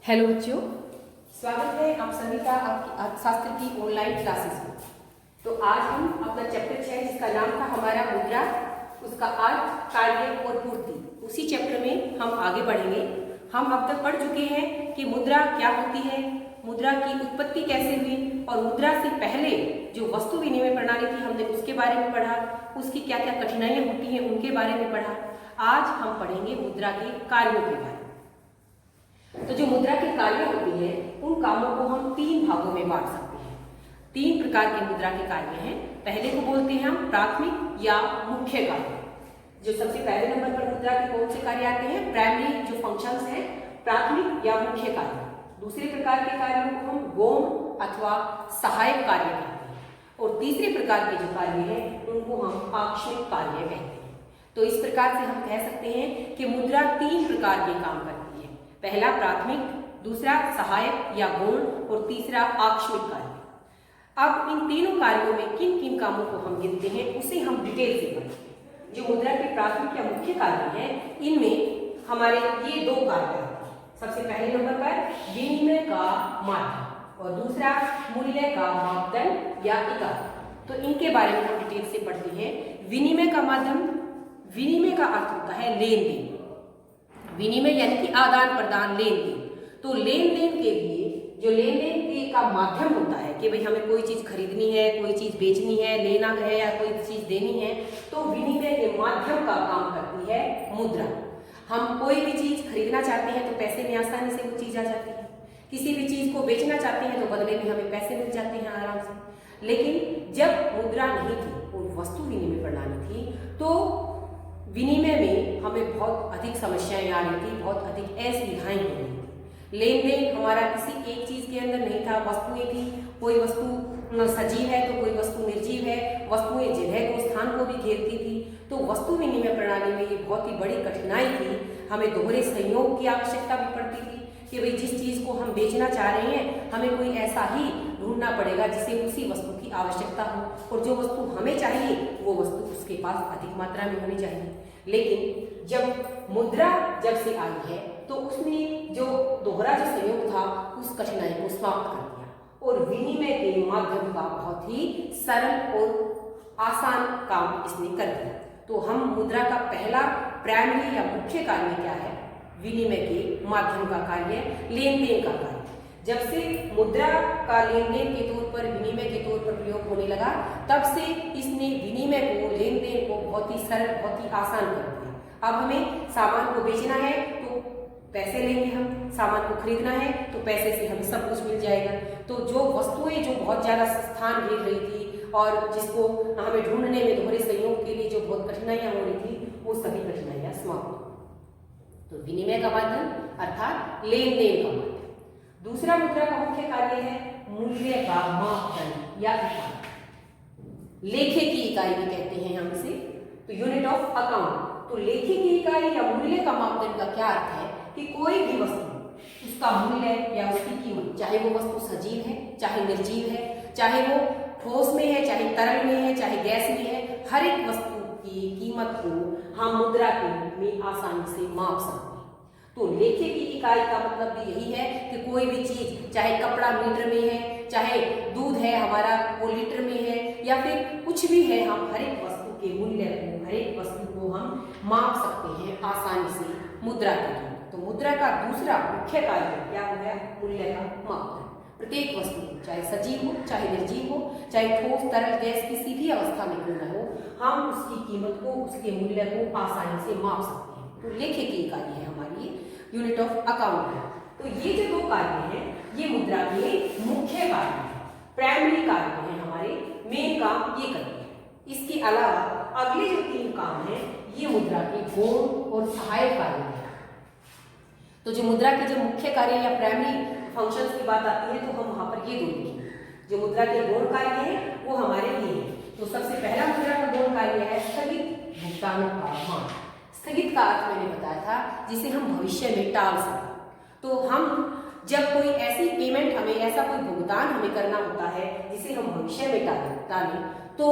Hello बच्चों, स्वागत है आप सभी का आपकी अर्थशास्त्र की ऑनलाइन क्लासेस में। तो आज हम अपना चैप्टर 6 जिसका नाम था हमारा मुद्रा, उसका अर्थ, कार्य और पूर्ति, उसी चैप्टर में हम आगे बढ़ेंगे। हम अब तक पढ़ चुके हैं कि मुद्रा क्या होती है, मुद्रा की उत्पत्ति कैसे हुई और मुद्रा से पहले जो वस्तु विनिमय प्रणाली थी हमने उसके बारे में पढ़ा, उसकी क्या क्या कठिनाइयाँ होती हैं उनके बारे में पढ़ा। आज हम पढ़ेंगे मुद्रा के कार्यों के बारे में। तो जो मुद्रा के कार्य होती है उन कामों को हम 3 भागों में बांट सकते हैं। 3 प्रकार के मुद्रा के कार्य हैं। पहले को बोलते हैं हम प्राथमिक या मुख्य कार्य। जो सबसे पहले नंबर पर मुद्रा के कौन से कार्य आते हैं? प्राइमरी जो फंक्शंस हैं, प्राथमिक या मुख्य कार्य। दूसरे प्रकार के कार्यों को हम गौण अथवा सहायक कार्य कहते हैं और तीसरे प्रकार के जो कार्य हैं उनको हम आकस्मिक कार्य कहते हैं। तो इस प्रकार से हम कह सकते हैं कि मुद्रा 3 प्रकार के काम करती है। पहला प्राथमिक, दूसरा सहायक या गौण और तीसरा आकस्मिक कार्य। अब इन तीनों कार्यों में किन किन कामों को हम गिनते हैं उसे हम डिटेल से पढ़ेंगे। जो मुद्रा के प्राथमिक या मुख्य कार्य हैं इनमें हमारे ये 2 कार्य आते हैं। सबसे पहले नंबर पर विनिमय का माध्यम और दूसरा मूल्य का मापदंड या इकाई। तो इनके बारे में हम डिटेल से पढ़ते हैं। विनिमय का माध्यम, विनिमय का अर्थ होता है लेन देन। विनिमय यानी कि आदान प्रदान, लेन देन। तो लेन देन के लिए जो लेन देन के का माध्यम होता है कि भाई हमें कोई चीज खरीदनी है, कोई चीज बेचनी है, लेना है या कोई चीज देनी है, तो विनिमय के माध्यम का काम करती है मुद्रा। हम कोई भी चीज खरीदना चाहते हैं तो पैसे में आसानी से वो चीज आ जाती है। किसी भी चीज को बेचना चाहते हैं तो बदले में हमें पैसे मिल जाते हैं आराम से। लेकिन जब मुद्रा नहीं थी और वस्तु विनिमय प्रणाली थी तो विनिमय में हमें बहुत अधिक समस्याएं आ रही थी, बहुत अधिक असुविधाएं हो रही थी। लेन देन हमारा किसी एक चीज के अंदर नहीं था, वस्तुएं थी, कोई वस्तु सजीव है तो कोई वस्तु निर्जीव है, वस्तुएं जगह को, स्थान को भी घेरती थी। तो वस्तु विनिमय प्रणाली में ये बहुत ही बड़ी कठिनाई थी। हमें दोहरे सहयोग की आवश्यकता भी पड़ती थी कि भाई जिस चीज को हम बेचना चाह रहे हैं हमें कोई ऐसा ही ढूंढना पड़ेगा जिसे उसी वस्तु की आवश्यकता हो और जो वस्तु हमें चाहिए वो वस्तु उसके पास अधिक मात्रा में होनी चाहिए। लेकिन जब मुद्रा जब से आई है तो उसने जो दोहरा जो सहयोग था उस कठिनाई को समाप्त कर दिया और विनिमय के माध्यम का बहुत ही सरल और आसान काम इसने कर दिया। तो हम मुद्रा का पहला प्राइमरी या मुख्य कार्य क्या है? विनिमय के माध्यम का कार्य, लेन देन का कार्य। जब से मुद्रा का लेन देन के तौर पर, विनिमय के तौर पर प्रयोग होने लगा तब से इसने विनिमय को, लेन देन को बहुत ही सरल, बहुत ही आसान कर दिया। अब हमें सामान को बेचना है तो पैसे लेंगे, हम सामान को खरीदना है तो पैसे से हमें सब कुछ मिल जाएगा। तो जो वस्तुएं जो बहुत ज्यादा स्थान घेर रही थी और जिसको हमें ढूंढने में दोहरे सहयोग के लिए जो बहुत कठिनाइयां हो रही थी वो सभी कठिनाइयां समाप्त हो। तो विनिमय का माध्यम अर्थात लेन देन का माध्यम। दूसरा मुद्रा का मुख्य कार्य है मूल्य का मापदंड या इकाई। लेखे की इकाई भी कहते हैं हम इसे, तो यूनिट ऑफ अकाउंट। तो लेखे की इकाई या मूल्य का मापदंड का क्या अर्थ है कि कोई भी वस्तु, उसका मूल्य या उसकी कीमत, चाहे वो वस्तु सजीव है, चाहे निर्जीव है, चाहे वो ठोस में है, चाहे तरल में है, चाहे गैस में है, हर एक वस्तु की कीमत को हम मुद्रा के रूप में आसानी से माप सकते हैं। तो लेखे की इकाई का मतलब भी यही है कि कोई भी चीज, चाहे कपड़ा मीटर में है, चाहे दूध है हमारा वो लीटर में है, या फिर कुछ भी है, हम हर एक वस्तु के मूल्य को, हर एक वस्तु को हम माप सकते हैं आसानी से मुद्रा के द्वारा। तो मुद्रा का दूसरा मुख्य कार्य क्या हो गया? मूल्य का मापदंड। प्रत्येक वस्तु, चाहे सजीव हो, चाहे निर्जीव हो, चाहे ठोस, तरल, गैस, किसी भी अवस्था में क्यों न हो, हम उसकी कीमत को, उसके मूल्य को आसानी से माप सकते हैं। तो लेखे की इकाई है हमारी, यूनिट ऑफ अकाउंट है। तो ये जो 2 कार्य हैं ये मुद्रा के मुख्य कार्य हैं, प्राइमरी कार्य हैं, हमारे मेन काम ये करते हैं। इसके अलावा अगले जो 3 काम हैं ये मुद्रा के गौण और सहायक कार्य हैं। तो जो मुद्रा के जो मुख्य कार्य या प्राइमरी फंक्शंस की बात आती है तो हम वहां पर ये 2 लिखेंगे। जो मुद्रा के गौण कार्य हैं वो हमारे ये हैं। तो सबसे पहला मुद्रा का गौण कार्य है स्थगित भुगतानों का मान। स्थगित का अर्थ मैंने बताया था जिसे हम भविष्य में टाल सकें। तो हम जब कोई ऐसी पेमेंट, हमें ऐसा कोई भुगतान हमें करना होता है जिसे हम भविष्य में टालें तो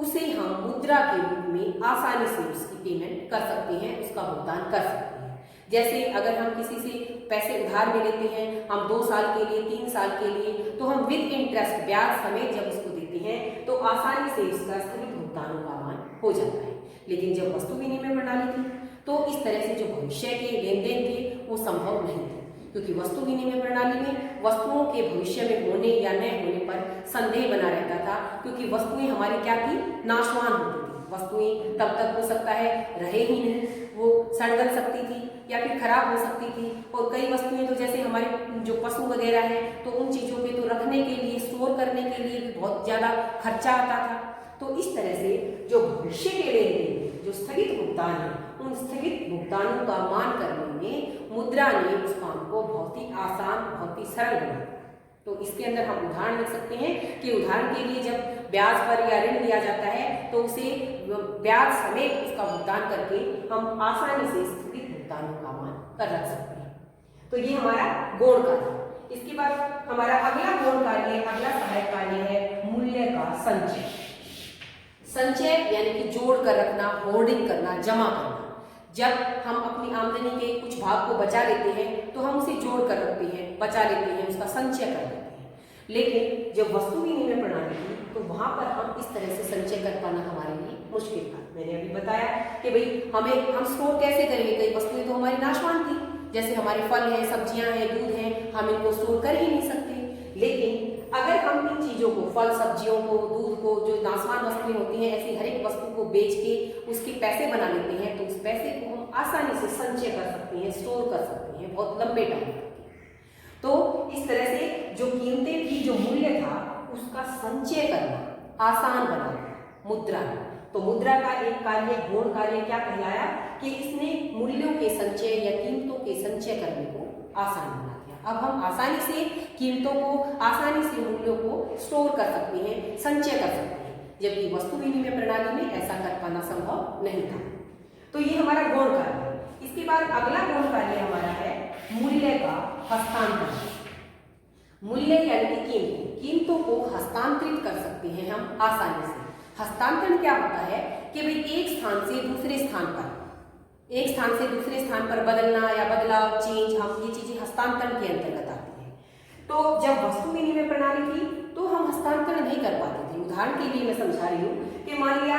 उसे हम मुद्रा के रूप में आसानी से उसकी पेमेंट कर सकते हैं, उसका भुगतान कर सकते हैं। जैसे अगर हम किसी से पैसे उधार में लेते हैं, हम 2 साल के लिए, 3 साल के लिए, तो हम विद इंटरेस्ट ब्याज समेत जब उसको देते हैं तो आसानी से इसका स्थगित भुगतानों का आह्वान हो जाता है। लेकिन जब वस्तु विनिमय प्रणाली थी तो इस तरह से जो भविष्य के लेन देन थे वो संभव नहीं थे, क्योंकि वस्तु विनिमय प्रणाली में वस्तुओं के भविष्य में होने या न होने पर संदेह बना रहता था, क्योंकि वस्तुएं हमारी क्या थी, नाशवान होती थी। वस्तुएं तब तक हो सकता है रहे ही नहीं, वो सड़ गल सकती थी या फिर खराब हो सकती थी। और कई वस्तुएं तो जैसे हमारे जो पशु वगैरह हैं, तो उन चीजों पे तो रखने के लिए, स्टोर करने के लिए भी बहुत ज्यादा खर्चा आता था। तो इस तरह से जो भविष्य के लेन देन, जो स्थगित भुगतान है, उन स्थगित भुगतानों का मान करने में मुद्रा ने उस काम को बहुत ही आसान, बहुत ही सरल बनाया। तो इसके अंदर हम उदाहरण लिख सकते हैं कि उदाहरण के लिए जब ब्याज पर या ऋण लिया जाता है तो उसे ब्याज समेत उसका भुगतान करके हम आसानी से स्थगित भुगतानों का मान कर रख सकते हैं। तो ये हमारा गौण कार्य। इसके बाद हमारा अगला गौण कार्य, अगला सहायक कार्य है मूल्य का संचय। संचय यानी कि जोड़ कर रखना, होर्डिंग करना, जमा करना। जब हम अपनी आमदनी के कुछ भाग को बचा लेते हैं तो हम उसे जोड़ कर रखते हैं, बचा लेते हैं, उसका संचय कर लेते हैं। लेकिन जब वस्तु विनिमय प्रणाली थी तो वहां पर हम इस तरह से संचय कर पाना हमारे लिए मुश्किल था। मैंने अभी बताया कि भाई हम स्टोर कैसे करेंगे, कई वस्तुएं तो हमारी नाशवान थी, जैसे हमारे फल हैं, सब्जियां हैं, दूध हैं, हम इनको स्टोर कर ही नहीं सकते। लेकिन अगर हम इन चीजों को, फल सब्जियों को, दूध को, जो नाशवान वस्तुएं होती हैं, ऐसी हर एक वस्तु को बेच के उसके पैसे बना लेते हैं, तो उस पैसे को हम आसानी से संचय कर सकते हैं, स्टोर कर सकते हैं बहुत लंबे टाइम तक। तो इस तरह से जो कीमतें थी, जो मूल्य था, उसका संचय करना आसान बना दिया मुद्रा ने। तो मुद्रा का एक कार्य, गौण कार्य क्या कहलाया कि इसने मूल्यों के संचय या कीमतों के संचय करने को आसान बना दिया। अब हम आसानी से कीमतों को, आसानी से मूल्यों को स्टोर कर सकते हैं, संचय कर सकते हैं, जबकि वस्तु विनिमय प्रणाली में ऐसा कर पाना संभव नहीं था। तो ये हमारा गौण कार्य है। इसके बाद अगला गौण कार्य हमारा है मूल्य का हस्तांतरण। मूल्य यानी कि कीमतों को हस्तांतरित कर सकते हैं हम आसानी से। हस्तांतरण क्या होता है कि भाई एक स्थान से दूसरे स्थान पर, एक स्थान से दूसरे स्थान पर बदलना या बदलाव, चेंज, हम ये चीजें हस्तांतरण के अंतर्गत आती हैं। तो जब वस्तु विनिमय प्रणाली थी तो हम हस्तांतरण नहीं कर पाते थे। उदाहरण के लिए मैं समझा रही हूँ कि मान लिया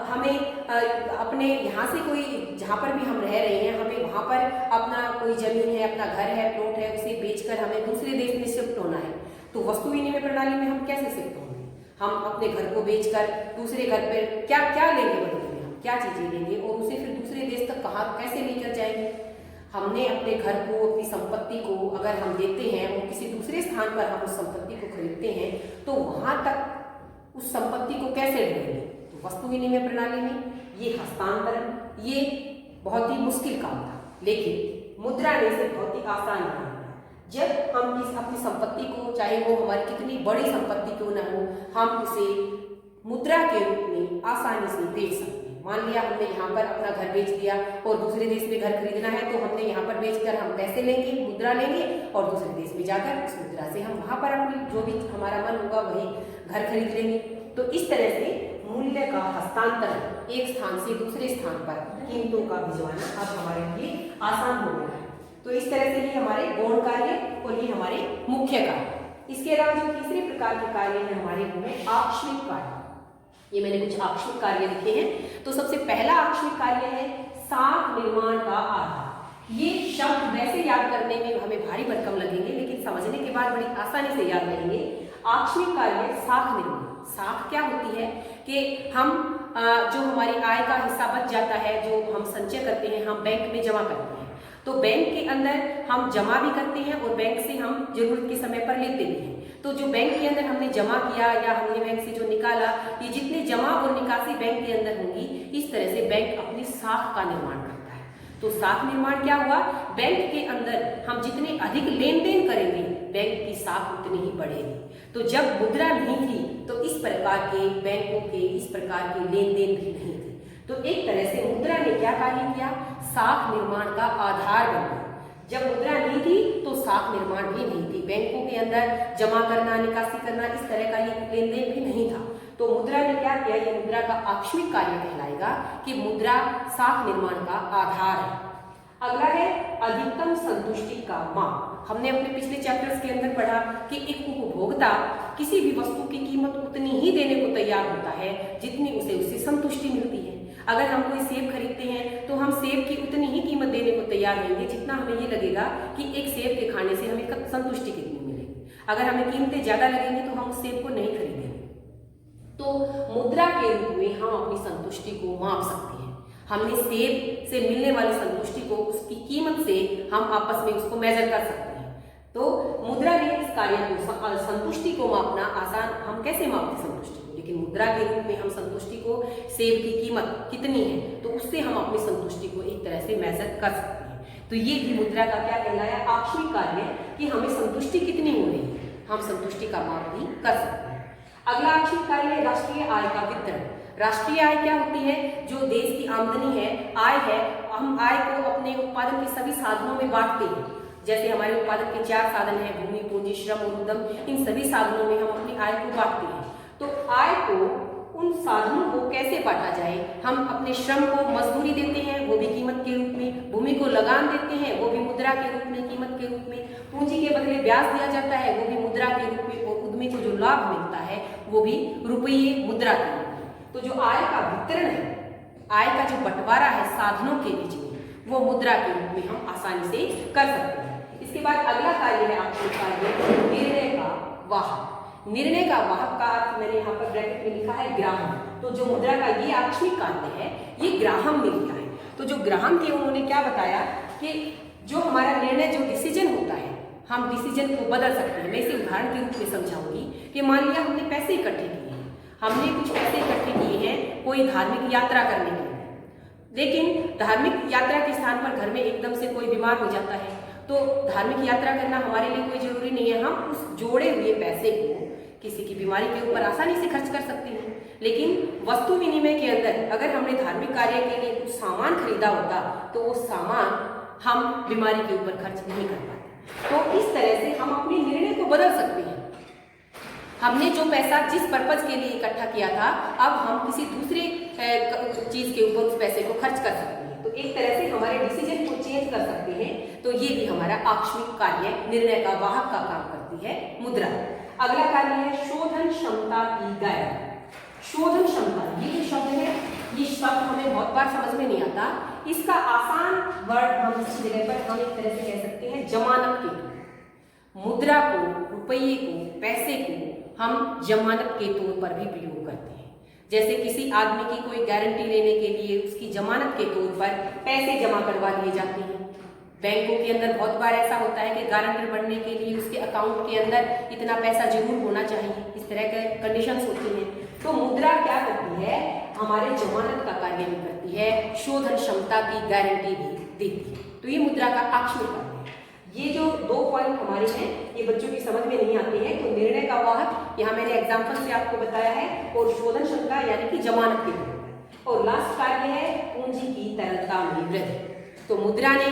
हमें अपने यहाँ से कोई, जहाँ पर भी हम रह रहे हैं, हमें वहाँ पर अपना कोई जमीन है, अपना घर है, प्लॉट है, उसे बेचकर हमें दूसरे देश में शिफ्ट होना है। तो वस्तु विनिमय प्रणाली में हम कैसे शिफ्ट होंगे? हम अपने घर को बेचकर दूसरे घर पर क्या क्या लेंगे, बदले में हम क्या चीजें लेंगे और उसे फिर दूसरे देश तक कहाँ कैसे लेकर जाएंगे? हमने अपने घर को, अपनी संपत्ति को अगर हम देते हैं और किसी दूसरे स्थान पर हम उस संपत्ति को खरीदते हैं तो वहां तक उस संपत्ति को कैसे ढूंढेंगे? तो वस्तु विनिमय प्रणाली में ये हस्तांतरण, ये बहुत ही मुश्किल काम था, लेकिन मुद्रा ने इसे बहुत ही आसान बना दिया। जब हम इस अपनी संपत्ति को, चाहे वो हमारी कितनी बड़ी संपत्ति क्यों न हो, हम उसे मुद्रा के रूप में आसानी से बेच सकते हैं। मान लिया हमने यहाँ पर अपना घर बेच दिया और दूसरे देश में घर खरीदना है, तो हमने यहाँ पर बेचकर हम पैसे लेंगे, मुद्रा लेंगे और दूसरे देश में जाकर उस मुद्रा से हम वहां पर अपनी जो भी हमारा मन होगा वही घर खरीद लेंगे। तो इस तरह से मूल्य का हस्तांतरण, एक स्थान से दूसरे स्थान पर कीमतों का भिजवाना अब हमारे लिए आसान हो गया है। तो इस तरह से ये हमारे गौण कार्य और ये हमारे मुख्य कार्य। इसके अलावा जो तीसरे प्रकार के कार्य है हमारे में आकस्मिक कार्य। ये मैंने कुछ आकस्मिक कार्य लिखे हैं। तो सबसे पहला आकस्मिक कार्य है साख निर्माण का आधार। ये शब्द वैसे याद करने में हमें भारी भरकम लगेंगे, लेकिन समझने के बाद बड़ी आसानी से याद रहेंगे। आकस्मिक कार्य साख निर्माण। साख क्या होती है कि हम जो हमारी आय का हिस्सा बच जाता है, जो हम संचय करते हैं, हम बैंक में जमा करते हैं। तो बैंक के अंदर हम जमा भी करते हैं और बैंक से हम जरूरत के समय पर लेते भी हैं। तो जो बैंक के अंदर हमने जमा किया या हमने बैंक से जो निकाला, ये जितने जमा और निकासी बैंक के अंदर होंगी, इस तरह से बैंक अपनी साख का निर्माण करता है। तो साख निर्माण क्या हुआ? बैंक के अंदर हम जितने अधिक लेन देन करेंगे, बैंक की साख उतनी ही बढ़ेगी। तो जब मुद्रा नहीं थी तो इस प्रकार के बैंकों के इस प्रकार के लेन देन भी नहीं थे। तो एक तरह से मुद्रा ने क्या कार्य किया? साख निर्माण का आधार बन गया। जब मुद्रा नहीं थी तो साख निर्माण भी नहीं थी, बैंकों के अंदर जमा करना, निकासी करना, इस तरह का ये लेन देन भी नहीं था। तो मुद्रा ने क्या किया? ये मुद्रा का आकस्मिक कार्य कहलाएगा कि मुद्रा साख निर्माण का आधार है। अगला है अधिकतम संतुष्टि का माप। हमने अपने पिछले चैप्टर्स के अंदर पढ़ा कि एक उपभोक्ता किसी भी वस्तु की कीमत उतनी ही देने को तैयार होता है जितनी उसे संतुष्टि मिलती है। अगर हम कोई सेब खरीदते हैं तो हम सेब की उतनी ही कीमत देने को तैयार रहेंगे जितना हमें ये लगेगा कि एक सेब के खाने से हमें संतुष्टि कितनी मिलेगी। अगर हमें कीमतें ज्यादा लगेंगी तो हम उस सेब को नहीं खरीदेंगे। तो मुद्रा के रूप में हम अपनी संतुष्टि को माप सकते हैं। हमने सेब से मिलने वाली संतुष्टि को उसकी कीमत से हम आपस में उसको मेजर कर सकते हैं। तो मुद्रा ने इस कार्य को संतुष्टि को मापना आसान, हम कैसे मापते संतुष्टि को, लेकिन मुद्रा के रूप में हम संतुष्टि को सेब की कीमत कितनी है तो उससे हम अपनी संतुष्टि को एक तरह से मेजर कर सकते हैं। तो ये भी मुद्रा का क्या कहलाया, आक्षरिक कार्य, कि हमें संतुष्टि कितनी हो रही है, हम संतुष्टि का माप भी कर सकते हैं। अगला आक्षरिक कार्य है राष्ट्रीय आय का वितरण। राष्ट्रीय आय क्या होती है, जो देश की आमदनी है, आय है, हम आय को अपने उत्पादन के सभी साधनों में बांटते हैं। जैसे हमारे उत्पादन के 4 साधन हैं, भूमि, पूंजी, श्रम और उद्यम, इन सभी साधनों में हम अपनी आय को बांटते हैं। तो आय को, उन साधनों को कैसे बांटा जाए, हम अपने श्रम को मजदूरी देते हैं, वो भी कीमत के रूप में, भूमि को लगान देते हैं, वो भी मुद्रा के रूप में, कीमत के रूप में, पूंजी के बदले ब्याज दिया जाता है, वो भी मुद्रा के रूप में, और उद्यमी को जो लाभ मिलता है वो भी रुपये मुद्रा के रूप में। तो जो आय का वितरण है, आय का जो बंटवारा है साधनों के बीच में, वो मुद्रा के रूप में हम आसानी से कर सकते हैं। इसके बाद अगला कार्य है आक्षरिक कार्य निर्णय का वाहक। निर्णय का वाहक का अर्थ मैंने यहाँ पर ब्रैकेट में लिखा है ग्राहम। तो जो मुद्रा का ये आक्षरिक कार्य है ये ग्राहम में लिखा है। तो जो ग्राहम थे उन्होंने क्या बताया कि जो हमारा निर्णय, जो डिसीजन होता है, हम डिसीजन को बदल सकते हैं। मैं इसे उदाहरण के रूप में समझाऊंगी कि मान लिया हमने पैसे इकट्ठे किए हैं, हमने कुछ पैसे इकट्ठे किए हैं कोई धार्मिक यात्रा करने के लिए, लेकिन धार्मिक यात्रा के स्थान पर घर में एकदम से कोई बीमार हो जाता है, तो धार्मिक यात्रा करना हमारे लिए कोई जरूरी नहीं है। हम उस जोड़े हुए पैसे को किसी की बीमारी के ऊपर आसानी से खर्च कर सकते हैं। लेकिन वस्तु विनिमय के अंदर अगर हमने धार्मिक कार्य के लिए कुछ सामान खरीदा होता तो वो सामान हम बीमारी के ऊपर खर्च नहीं कर पाते। तो इस तरह से हम अपने निर्णय को बदल सकते हैं। हमने जो पैसा जिस पर्पज के लिए इकट्ठा किया था, अब हम किसी दूसरे चीज के ऊपर उस पैसे को खर्च कर सकते हैं। तो एक तरह से हमारे डिसीजन को चेंज कर सकते हैं। तो ये भी हमारा आक्षरिक कार्य, निर्णय का वाहक का काम करती है मुद्रा। अगला कार्य है शोधन क्षमता की गारंटी। शोधन क्षमता, ये जो शब्द है, ये शब्द हमें बहुत बार समझ में नहीं आता। इसका आसान वर्ड हम इस जगह पर हम एक तरह से कह सकते हैं जमानत के तौर। मुद्रा को, रुपये को, पैसे को हम जमानत के तौर पर भी प्रयोग करते हैं। जैसे किसी आदमी की कोई गारंटी लेने के लिए उसकी जमानत के तौर पर पैसे जमा करवा लिए जाते हैं। बैंकों के अंदर बहुत बार ऐसा होता है कि गारंटर बनने के लिए उसके अकाउंट के अंदर इतना पैसा जरूर होना चाहिए, इस तरह के कंडीशंस होती हैं। तो मुद्रा क्या करती है, हमारे जमानत का कार्य भी करती है, शोधन क्षमता की गारंटी भी देती है। तो ये मुद्रा का आक्षरिक कार्य है। ये जो 2 पॉइंट हमारे हैं ये बच्चों की समझ में नहीं आते हैं। तो निर्णय का वाहक यहाँ मैंने एग्जाम्पल से आपको बताया है, और शोधन क्षमता यानी कि जमानत के तौर पर। और लास्ट कार्य है पूंजी की तरलता में वृद्धि। तो मुद्रा ने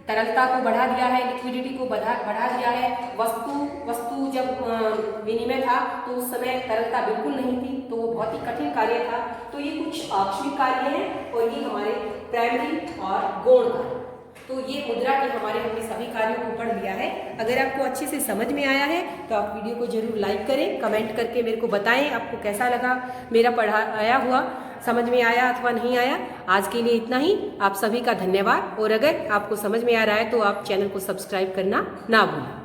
तरलता को बढ़ा दिया है, लिक्विडिटी को बढ़ा दिया है। वस्तु जब विनिमय था तो उस समय तरलता बिल्कुल नहीं थी, तो वो बहुत ही कठिन कार्य था। तो ये कुछ आक्षरिक कार्य हैं और ये हमारे प्राइमरी और गौण कार्य। तो ये मुद्रा के हमने सभी कार्यों को पढ़ लिया है। अगर आपको अच्छे से समझ में आया है तो आप वीडियो को जरूर लाइक करें, कमेंट करके मेरे को बताएं आपको कैसा लगा, मेरा पढ़ाया हुआ समझ में आया अथवा नहीं आया। आज के लिए इतना ही, आप सभी का धन्यवाद। और अगर आपको समझ में आ रहा है तो आप चैनल को सब्सक्राइब करना ना भूलें।